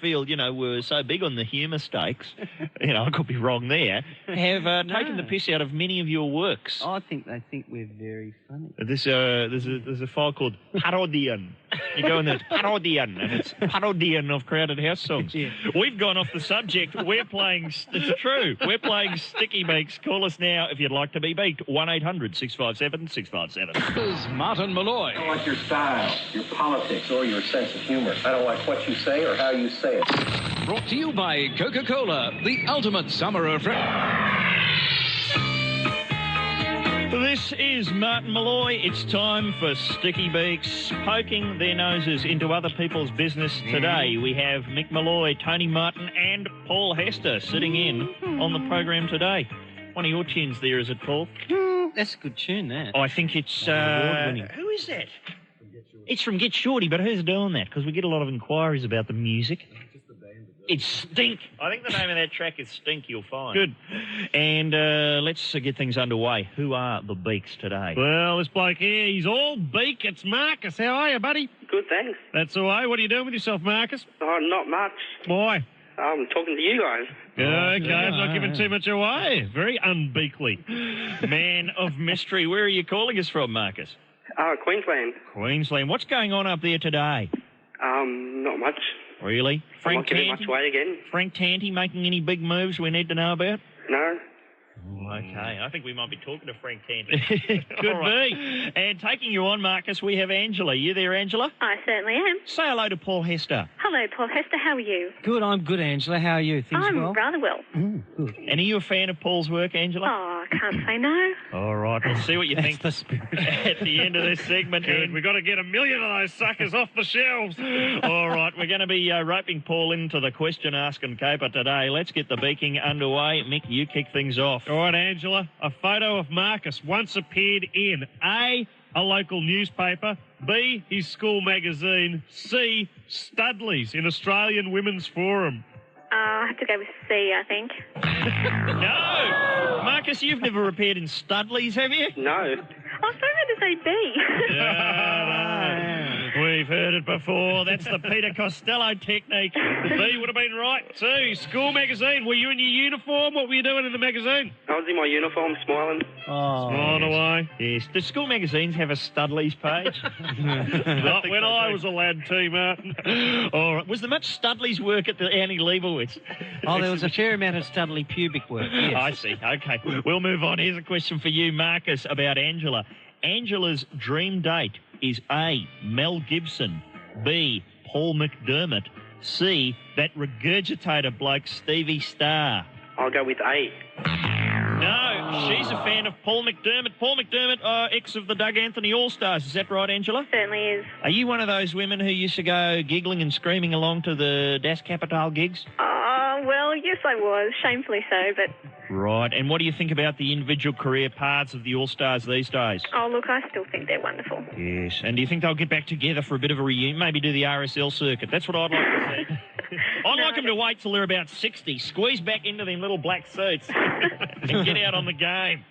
feel, were so big on the humour stakes, I could be wrong there, have taken the piss out of many of your works. I think they think we're very funny. There's a file called Parodian. You go in there, it's Parodian, and it's Parodian of Crowded House songs. Yeah. We've gone off the subject. We're playing, it's true, we're playing Sticky Beaks. Call us now if you'd like to be beaked. 1-800-657-657. This is Martin Molloy. I don't like your style, your politics, or your sense of humor. I don't like what you say or how you say it. Brought to you by Coca-Cola, the ultimate summer refreshment. This is Martin Molloy. It's time for Sticky Beaks, poking their noses into other people's business today. We have Mick Molloy, Tony Martin, and Paul Hester sitting in on the program today. One of your tunes there, is it, Paul? That's a good tune, that. I think it's... who is that? It's from Get Shorty, but who's doing that? Because we get a lot of inquiries about the music. It's Stink. I think the name of that track is Stink, you'll find. Good. And let's get things underway. Who are the Beaks today? Well, this bloke here, he's all beak. It's Marcus. How are you, buddy? Good, thanks. That's all right. What are you doing with yourself, Marcus? Oh, not much. Why? I'm talking to you guys. Okay, I'm not giving too much away. Very unbeakly. Man of mystery. Where are you calling us from, Marcus? Queensland. Queensland. What's going on up there today? Not much. Really? I'm not giving much away again. Frank Tanti making any big moves we need to know about? No. Okay, I think we might be talking to Frank Tanton. Could be. And taking you on, Marcus, we have Angela. You there, Angela? I certainly am. Say hello to Paul Hester. Hello, Paul Hester. How are you? Good, I'm good, Angela. How are you? Things I'm well? rather well. Good. And are you a fan of Paul's work, Angela? Oh, I can't say no. All right, we'll see what you think That's the spirit. at the end of this segment. Good. We've got to get 1 million of those suckers off the shelves. All right, we're going to be roping Paul into the question asking caper today. Let's get the beaking underway. Mick, you kick things off. All right, Angela. A photo of Marcus once appeared in A, a local newspaper, B, his school magazine, C, Studley's in Australian Women's Forum. I have to go with C, I think. No! Marcus, you've never appeared in Studley's, have you? No. I was going to say B. We've heard it before. That's the Peter Costello technique. B would have been right too. School magazine. Were you in your uniform? What were you doing in the magazine? I was in my uniform, smiling. Smiling away. Yes. Do school magazines have a Studley's page? Not when I was a lad too, Martin. All right. Was there much Studley's work at the Annie Leibowitz? Oh, there was a fair amount of Studley pubic work. Yes. I see. Okay. We'll move on. Here's a question for you, Marcus, about Angela. Angela's dream date is A, Mel Gibson, B, Paul McDermott, C, that regurgitator bloke Stevie Starr. I'll go with A. No, she's a fan of Paul McDermott. Paul McDermott, ex of the Doug Anthony All-Stars. Is that right, Angela? Certainly is. Are you one of those women who used to go giggling and screaming along to the Das Kapital gigs? Well, yes, I was. Shamefully so, but... Right. And what do you think about the individual career paths of the All-Stars these days? Oh, look, I still think they're wonderful. Yes. And do you think they'll get back together for a bit of a reunion? Maybe do the RSL circuit? That's what I'd like to see. I'd like them to wait till they're about 60, squeeze back into them little black suits and get out on the game.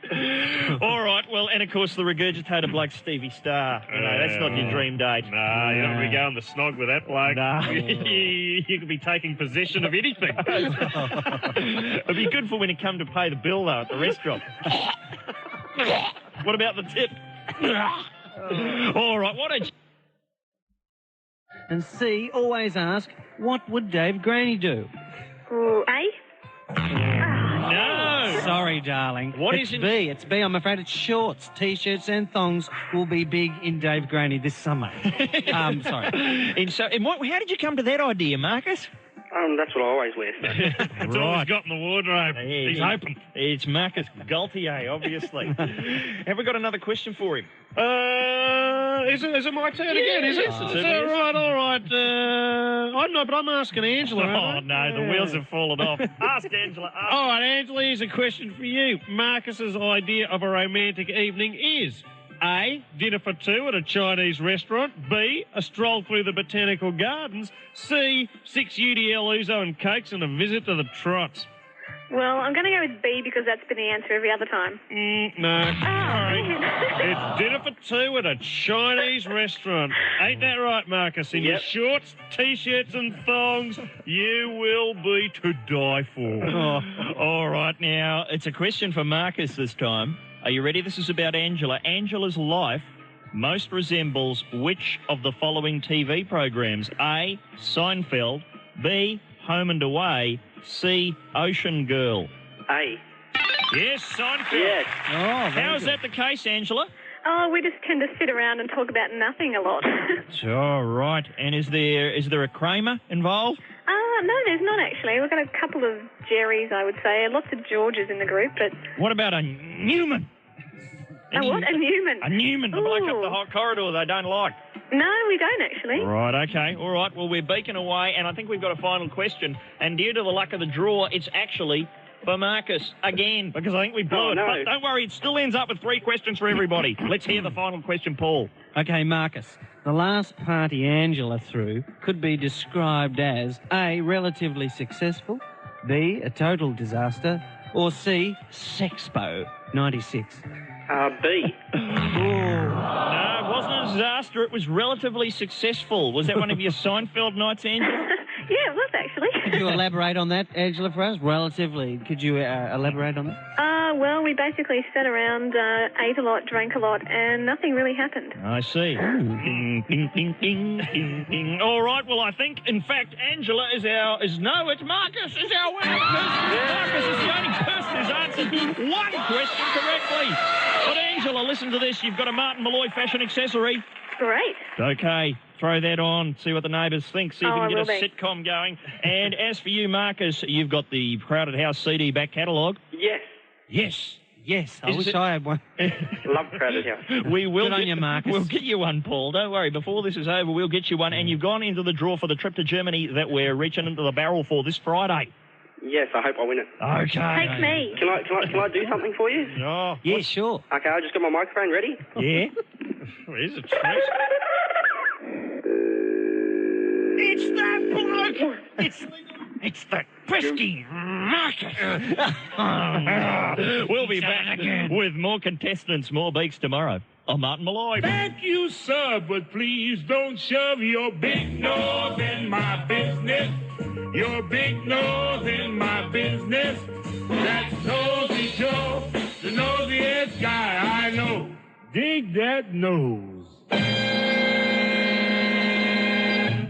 All right. Well, and of course, the regurgitator bloke Stevie Starr. No, that's not your dream date. No, you don't want to be going to snog with that bloke. No. You could be taking possession of anything. It'd be good for when it come to pay the bill, though, at the restaurant. What about the tip? All right, what a... And C, always ask, what would Dave Graney do? Ooh, A? No! Sorry, darling. What it's is it? B. It's B. I'm afraid it's shorts, T-shirts and thongs will be big in Dave Graney this summer. Sorry. And how did you come to that idea, Marcus? That's what I always wear. So. That's all he's got in the wardrobe. Yeah, He's hoping. It's Marcus Gaultier, obviously. Have we got another question for him? Is it my turn again? Is it? Yes, Is that right? All right. I know, but I'm asking Angela. Oh, no, the wheels have fallen off. Ask Angela. Ask. All right, Angela, here's a question for you. Marcus's idea of a romantic evening is A, dinner for two at a Chinese restaurant. B, a stroll through the botanical gardens. C, 6 UDL ouzo and cakes and a visit to the trots. Well, I'm going to go with B because that's been the answer every other time. No. Sorry. It's dinner for two at a Chinese restaurant. Ain't that right, Marcus? In your shorts, T-shirts and thongs, you will be to die for. All right, now, it's a question for Marcus this time. Are you ready? This is about Angela. Angela's life most resembles which of the following TV programs? A, Seinfeld, B, Home and Away, C, Ocean Girl. A. Yes, Seinfeld. Yes. Oh, how is that the case, Angela? Oh, we just tend to sit around and talk about nothing a lot. All right. And is there a Kramer involved? No, there's not actually. We've got a couple of Jerrys, I would say. Lots of Georges in the group, but... What about a Newman? A what? A Newman? A Newman, the bloke up the hot corridor they don't like. No, we don't actually. Right, okay. All right, well, we're beaking away, and I think we've got a final question. And due to the luck of the draw, it's actually for Marcus again, because I think we blew it. No. But don't worry, it still ends up with 3 questions for everybody. Let's hear the final question, Paul. Okay, Marcus. The last party Angela threw could be described as A, relatively successful, B, a total disaster, or C, Sexpo 96. B. No, it wasn't a disaster. It was relatively successful. Was that one of your Seinfeld nights, Angela? Yeah, it was actually. Could you elaborate on that, Angela, for us? Relatively. Could you elaborate on that? Well, we basically sat around, ate a lot, drank a lot, and nothing really happened. I see. Ding, ding, ding, ding, ding, ding. All right, well, I think, in fact, Angela it's Marcus is our winner. Marcus is the only person who's answered one question correctly. But, Angela, listen to this. You've got a Martin Molloy fashion accessory. Great. Okay, throw that on, see what the neighbours think, see if you can get a sitcom going. And as for you, Marcus, you've got the Crowded House CD back catalogue. Yes. Yes, I wish I had one. Love Crowded House. We will Good on you, Marcus. We'll get you one, Paul. Don't worry. Before this is over, we'll get you one. And you've gone into the draw for the trip to Germany that we're reaching into the barrel for this Friday. Yes, I hope I win it. Okay. Take me. Can I do something for you? Oh, Yeah, sure. Okay, I just got my microphone ready. yeah. Where's it? It's that bloke! It's the pesky Marcus! We'll be back with more contestants, more beaks tomorrow. I'm Martin Molloy. Thank you, sir, but please don't shove your big nose in my business. Your big nose in my business. That's Nosy Joe, the nosiest guy I know. Dig that nose.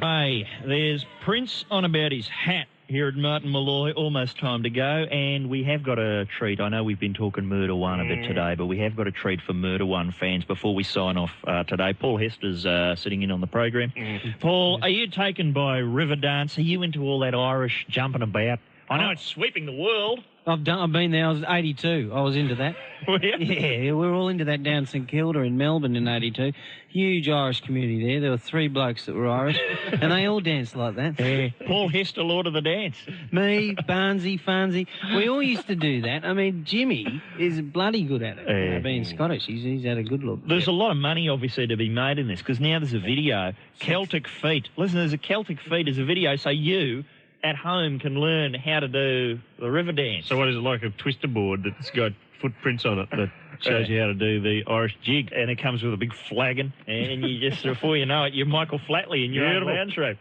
Hey, there's Prince on about his hat here at Martin Molloy. Almost time to go, and we have got a treat. I know we've been talking Murder One a bit today, but we have got a treat for Murder One fans before we sign off today. Paul Hester's sitting in on the program. Paul, are you taken by river dance? Are you into all that Irish jumping about? I know it's sweeping the world. I've been there. I was 82. I was into that. Were you? Yeah, we were all into that down St Kilda in Melbourne in 82. Huge Irish community there. There were 3 blokes that were Irish, and they all danced like that. Yeah. Paul Hester, Lord of the Dance. Me, Barnsey, Farnsey. We all used to do that. I mean, Jimmy is bloody good at it. Being Scottish, he's had a good look. There's a lot of money, obviously, to be made in this, because now there's a video, Celtic Feet. Listen, there's a Celtic Feet as a video, so you at home can learn how to do the river dance. So what is it, like a twister board that's got footprints on it that shows you how to do the Irish jig? And it comes with a big flagon, and you just, before you know it, you're Michael Flatley in your own lounge room.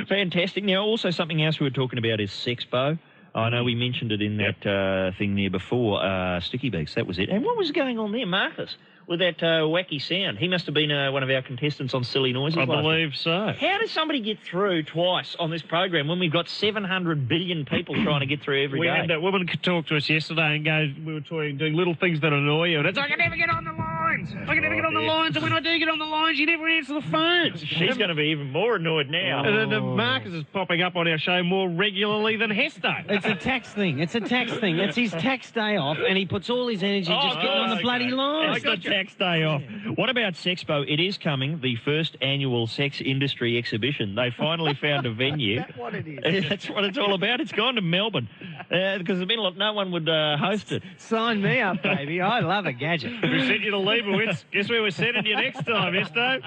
Fantastic. Now, also something else we were talking about is Sexpo. I know we mentioned it in that thing there before, Sticky Beaks, that was it. And what was going on there, Marcus, with that wacky sound? He must have been one of our contestants on Silly Noises. I believe so. How does somebody get through twice on this program when we've got 700 billion people trying to get through every day? We had that woman talk to us yesterday and go, we were doing little things that annoy you, and it's, I can never get on the lines. I can never get on the lines, and when I do get on the lines, you never answer the phones. She's going to be even more annoyed now. And then Marcus is popping up on our show more regularly than Hester. It's a tax thing. It's his tax day off, and he puts all his energy just getting on the bloody line. It's the tax day off. What about Sexpo? It is coming, the first annual sex industry exhibition. They finally found a venue. That's what it is. That's what it's all about. It's gone to Melbourne because there's been no one would host it. Sign me up, baby. I love a gadget. We sent you to Leibowitz. Guess where we're sending you next time, Esto?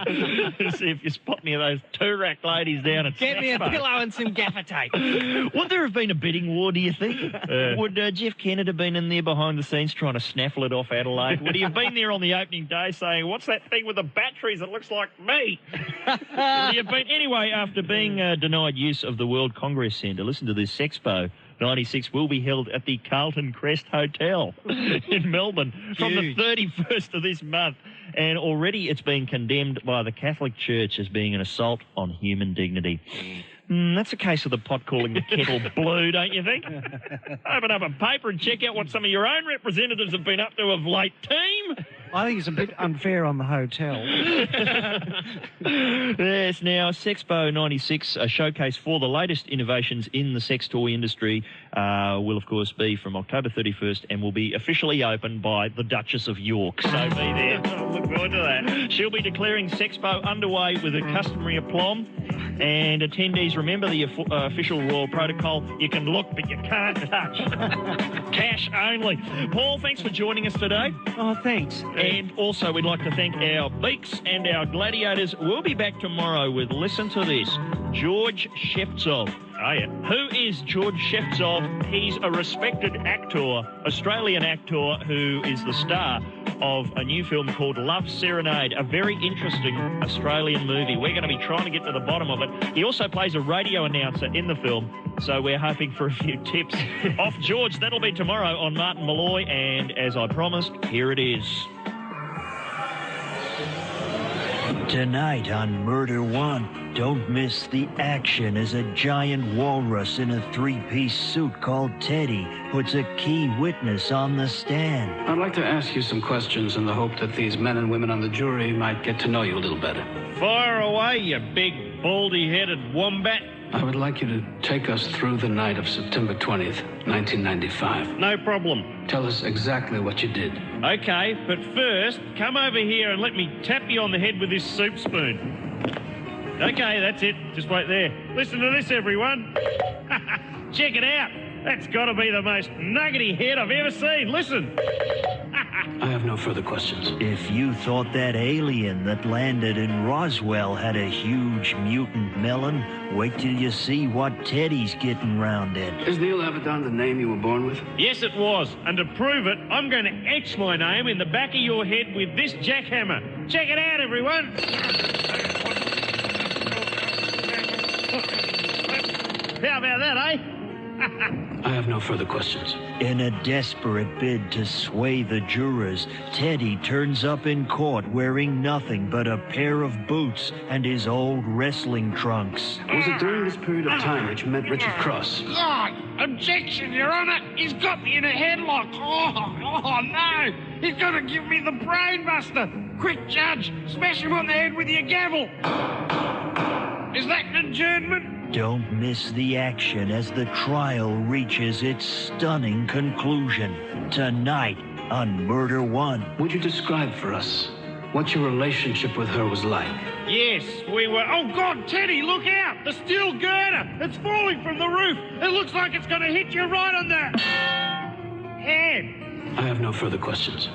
See if you spot any of those two-rack ladies down at Get me a Sexpo. pillow and some gaffer tape. Would there have been a bidding war, do you think? Would Jeff Kennett have been in there behind the scenes trying to snaffle it off Adelaide? Would he have been there on the opening day saying, what's that thing with the batteries that looks like me? Would he have been... Anyway, after being denied use of the World Congress Centre, listen to this, Sexpo 96 will be held at the Carlton Crest Hotel in Melbourne from the 31st of this month. And already it's been condemned by the Catholic Church as being an assault on human dignity. That's a case of the pot calling the kettle blue, don't you think? Open up a paper and check out what some of your own representatives have been up to of late, team. I think it's a bit unfair on the hotel. Yes, now Sexpo 96, a showcase for the latest innovations in the sex toy industry, will of course be from October 31st and will be officially opened by the Duchess of York. So be there. Look forward to that. She'll be declaring Sexpo underway with a customary aplomb. And attendees, remember the official royal protocol. You can look, but you can't touch. Cash only. Paul, thanks for joining us today. Oh, thanks. And also, we'd like to thank our beaks and our gladiators. We'll be back tomorrow with, listen to this, George Shevtsov. Oh, yeah. Who is George Shevtsov? He's a respected actor, Australian actor, who is the star of a new film called Love Serenade, a very interesting Australian movie. We're going to be trying to get to the bottom of it. He also plays a radio announcer in the film, so we're hoping for a few tips off George. That'll be tomorrow on Martin Molloy, and as I promised, here it is. Tonight on Murder One, don't miss the action as a giant walrus in a three-piece suit called Teddy puts a key witness on the stand. I'd like to ask you some questions in the hope that these men and women on the jury might get to know you a little better. Fire away, you big, baldy-headed wombat. I would like you to take us through the night of September 20th, 1995. No problem. Tell us exactly what you did. Okay, but first, come over here and let me tap you on the head with this soup spoon. Okay, that's it. Just wait there. Listen to this, everyone. Check it out. That's got to be the most nuggety head I've ever seen. Listen. I have no further questions. If you thought that alien that landed in Roswell had a huge mutant melon, wait till you see what Teddy's getting round in. Is Neil Avedon the name you were born with? Yes, it was. And to prove it, I'm going to etch my name in the back of your head with this jackhammer. Check it out, everyone. How about that, eh? I have no further questions. In a desperate bid to sway the jurors, Teddy turns up in court wearing nothing but a pair of boots and his old wrestling trunks. Was it during this period of time that you met Richard Cross? God, objection, Your Honor. He's got me in a headlock. Oh, no. He's going to give me the brainbuster. Quick, Judge, smash him on the head with your gavel. Is that an adjournment? Don't miss the action as the trial reaches its stunning conclusion. Tonight on Murder One. Would you describe for us what your relationship with her was like? Yes, we were... Oh, God, Teddy, look out! The steel girder! It's falling from the roof! It looks like it's going to hit you right on the... head! I have no further questions.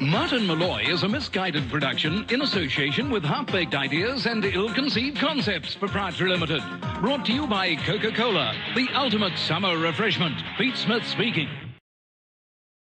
Martin Molloy is a misguided production in association with half-baked ideas and ill-conceived concepts, Proprietary Limited. Brought to you by Coca-Cola, the ultimate summer refreshment. Pete Smith speaking.